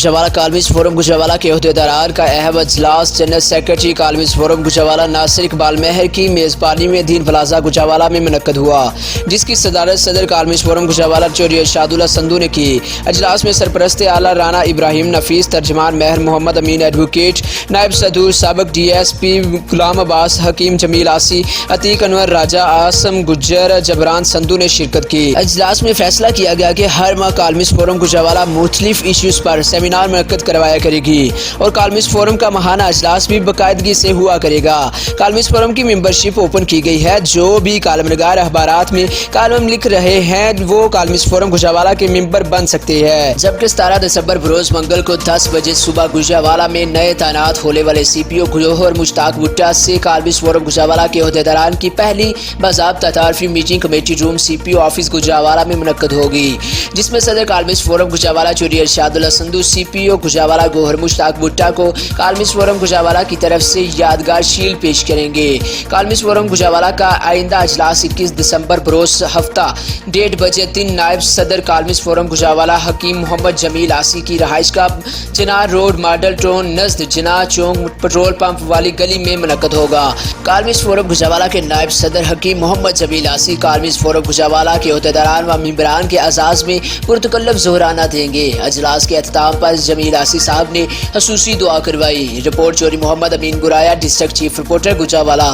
Gujranwala columnist forum Gujranwala کے عہدیداران کا اہم اجلاس general secretary columnist forum Gujranwala Nasir Iqbal Mehr کی میزبانی میں دین پلازہ گجرانوالہ میں منعقد ہوا، جس کی صدارت صدر کالمسٹ فورم گجرانوالہ چوہدری ارشاداللہ سندو نے کی۔ اجلاس میں سرپرست اعلیٰ رانا ابراہیم نفیس، ترجمان مہر محمد امین ایڈوکیٹ، نائب صدور سابق D S P Ghulam Abbas, حکیم جمیل آسی، عتیق انور راجہ، آسم گجر جبران سندو نے شرکت کی۔ اجلاس میں فیصلہ کیا گیا کہ ہر ماہ کالمسٹ فورم گجرانوالہ مختلف ایشوز پر سیمینار منعقد کروایا کرے گی اور کالمسٹ فورم کا ماہانہ اجلاس بھی باقاعدگی سے ہوا کرے گا۔ کالمسٹ فورم کی ممبرشپ اوپن کی گئی ہے۔ جو بھی کالم نگار اخبارات میں کالم لکھ رہے ہیں وہ کالمسٹ فورم گجرانوالہ کے ممبر بن سکتے ہیں، جبکہ 17 دسمبر بروز منگل کو 10 بجے صبح گجرانوالہ میں نئے تعینات ہونے والے سی پی او گوہر مشتاق بھٹا سے کالمسٹ فورم گجرانوالہ کے عہدیداران کی پہلی باضابطہ تعارفی میٹنگ کمیٹی روم سی پی او آفس گجرانوالہ میں منعقد ہوگی، جس میں صدر کالمسٹ فورم گجرانوالہ چوہدری ارشاداللہ سندو سی پی او گجرانوالہ گوہر مشتاق بھٹا کو کالمسٹ فورم گجرانوالہ کی طرف سے یادگار شیلڈ پیش کریں گے۔ کالمسٹ فورم گجرانوالہ کا آئندہ اجلاس 21 دسمبر بروز ہفتہ 1:30 بجے 3 نائب صدر کالمسٹ فورم گجرانوالہ حکیم محمد جمیل آسی کی رہائش گاہ جناح روڈ ماڈل ٹاؤن نزد جناح چوک پٹرول پمپ والی گلی میں منعقد ہوگا۔ کالمسٹ فورم گجرانوالہ کے نائب صدر حکیم محمد جمیل آسی کالمسٹ فورم گجرانوالہ کے عہدیداران و ممبران کے اعزاز میں پرتکلف ظہرانہ دیں گے۔ اجلاس کے اختتام پر جمیل آسی صاحب نے خصوصی دعا کروائی۔ رپورٹ چوری محمد امین گرایا، ڈسٹرکٹ چیف رپورٹر گجرانوالہ۔